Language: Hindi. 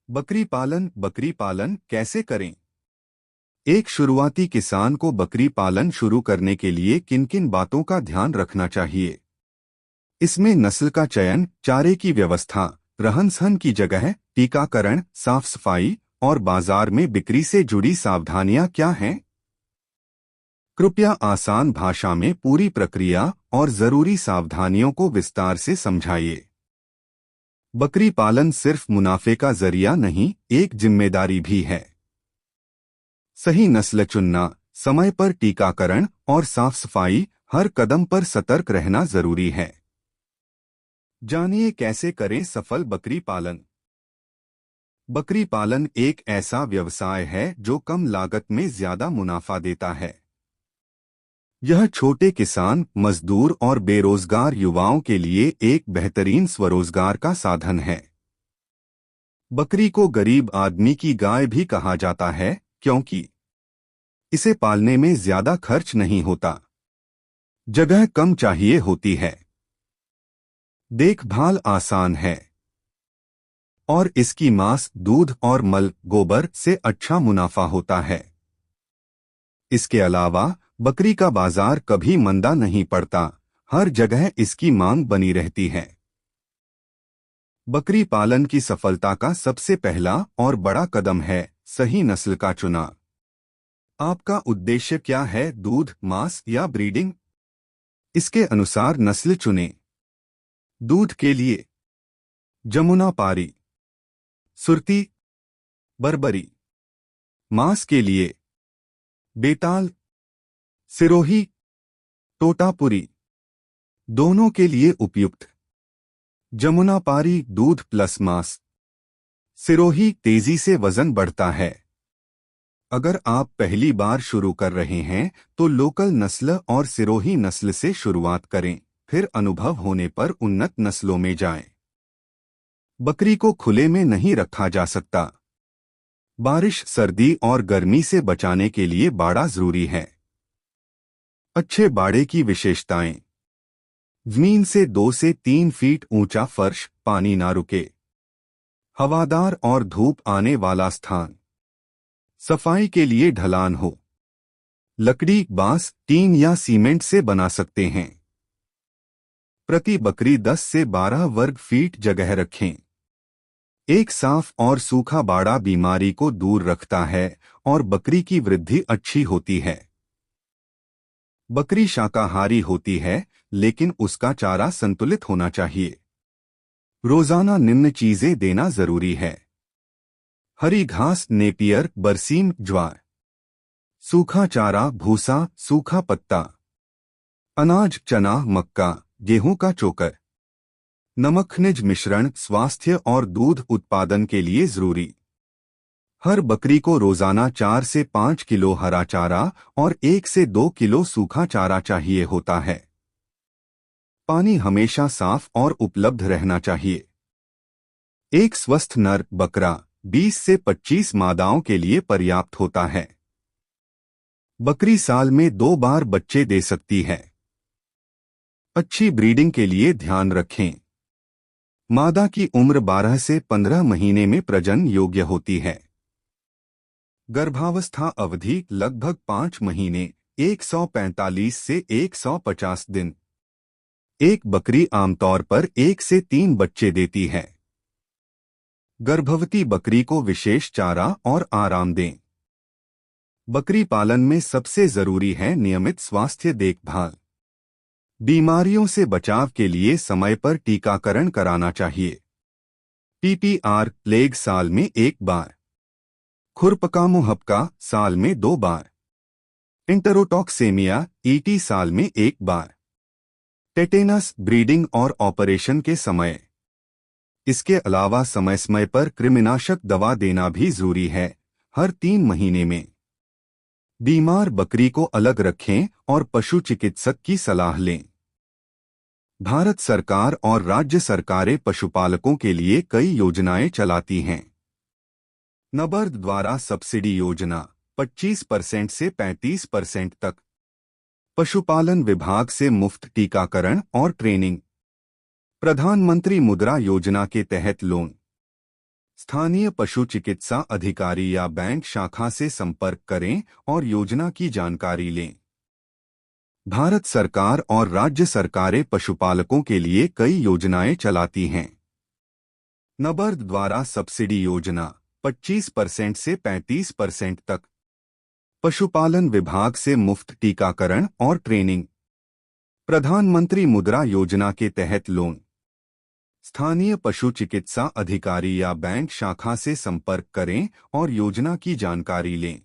बकरी पालन कैसे करें? एक शुरुआती किसान को बकरी पालन शुरू करने के लिए किन किन बातों का ध्यान रखना चाहिए? इसमें नस्ल का चयन, चारे की व्यवस्था, रहन-सहन की जगह, टीकाकरण, साफ सफाई और बाजार में बिक्री से जुड़ी सावधानियां क्या हैं? कृपया आसान भाषा में पूरी प्रक्रिया और जरूरी सावधानियों को विस्तार से समझाइए। बकरी पालन सिर्फ मुनाफे का जरिया नहीं, एक जिम्मेदारी भी है। सही नस्ल चुनना, समय पर टीकाकरण और साफ सफाई, हर कदम पर सतर्क रहना जरूरी है। जानिए कैसे करें सफल बकरी पालन। बकरी पालन एक ऐसा व्यवसाय है जो कम लागत में ज्यादा मुनाफा देता है। यह छोटे किसान, मजदूर और बेरोजगार युवाओं के लिए एक बेहतरीन स्वरोजगार का साधन है। बकरी को गरीब आदमी की गाय भी कहा जाता है, क्योंकि इसे पालने में ज्यादा खर्च नहीं होता, जगह कम चाहिए होती है, देखभाल आसान है और इसकी मांस, दूध और मल, गोबर से अच्छा मुनाफा होता है। इसके अलावा बकरी का बाजार कभी मंदा नहीं पड़ता, हर जगह इसकी मांग बनी रहती है। बकरी पालन की सफलता का सबसे पहला और बड़ा कदम है सही नस्ल का चुनाव। आपका उद्देश्य क्या है, दूध, मांस या ब्रीडिंग? इसके अनुसार नस्ल चुनें। दूध के लिए जमुना पारी, सुरती, बर्बरी। मांस के लिए बेताल, सिरोही, तोतापुरी। दोनों के लिए उपयुक्त जमुना पारी दूध प्लस मांस, सिरोही तेजी से वजन बढ़ता है। अगर आप पहली बार शुरू कर रहे हैं तो लोकल नस्ल और सिरोही नस्ल से शुरुआत करें, फिर अनुभव होने पर उन्नत नस्लों में जाएं। बकरी को खुले में नहीं रखा जा सकता। बारिश, सर्दी और गर्मी से बचाने के लिए बाड़ा जरूरी है। अच्छे बाड़े की विशेषताएं: जमीन से 2 से 3 फीट ऊंचा फर्श, पानी ना रुके, हवादार और धूप आने वाला स्थान, सफाई के लिए ढलान हो। लकड़ी, बांस, टीन या सीमेंट से बना सकते हैं। प्रति बकरी 10 से 12 वर्ग फीट जगह रखें। एक साफ और सूखा बाड़ा बीमारी को दूर रखता है और बकरी की वृद्धि अच्छी होती है। बकरी शाकाहारी होती है, लेकिन उसका चारा संतुलित होना चाहिए। रोजाना निम्न चीजें देना जरूरी है: हरी घास, नेपियर, बरसीम, ज्वार। सूखा चारा, भूसा, सूखा पत्ता। अनाज, चना, मक्का, गेहूं का चोकर। नमक खनिज मिश्रण स्वास्थ्य और दूध उत्पादन के लिए जरूरी। हर बकरी को रोजाना 4 से 5 किलो हरा चारा और 1 से 2 किलो सूखा चारा चाहिए होता है। पानी हमेशा साफ और उपलब्ध रहना चाहिए। एक स्वस्थ नर बकरा 20 से 25 मादाओं के लिए पर्याप्त होता है। बकरी साल में 2 बार बच्चे दे सकती है। अच्छी ब्रीडिंग के लिए ध्यान रखें: मादा की उम्र 12 से 15 महीने में प्रजनन योग्य होती है। गर्भावस्था अवधि लगभग 5 महीने, 145 से 150 दिन। एक बकरी आमतौर पर 1 से 3 बच्चे देती है। गर्भवती बकरी को विशेष चारा और आराम दें। बकरी पालन में सबसे जरूरी है नियमित स्वास्थ्य देखभाल। बीमारियों से बचाव के लिए समय पर टीकाकरण कराना चाहिए। पीपीआर प्लेग साल में 1 बार, खुरपका मुहपका साल में 2 बार, इंटरोटॉक्सेमिया ईटी साल में 1 बार, टेटेनस ब्रीडिंग और ऑपरेशन के समय। इसके अलावा समय समय पर कृमिनाशक दवा देना भी जरूरी है, हर 3 महीने में। बीमार बकरी को अलग रखें और पशु चिकित्सक की सलाह लें। भारत सरकार और राज्य सरकारें पशुपालकों के लिए कई योजनाएं चलाती हैं। नबार्ड द्वारा सब्सिडी योजना 25% से 35% तक। पशुपालन विभाग से मुफ्त टीकाकरण और ट्रेनिंग। प्रधानमंत्री मुद्रा योजना के तहत लोन। स्थानीय पशु चिकित्सा अधिकारी या बैंक शाखा से संपर्क करें और योजना की जानकारी लें। भारत सरकार और राज्य सरकारें पशुपालकों के लिए कई योजनाएं चलाती हैं। नबार्ड द्वारा सब्सिडी योजना 25% से 35% तक। पशुपालन विभाग से मुफ्त टीकाकरण और ट्रेनिंग। प्रधानमंत्री मुद्रा योजना के तहत लोन। स्थानीय पशु चिकित्सा अधिकारी या बैंक शाखा से संपर्क करें और योजना की जानकारी लें।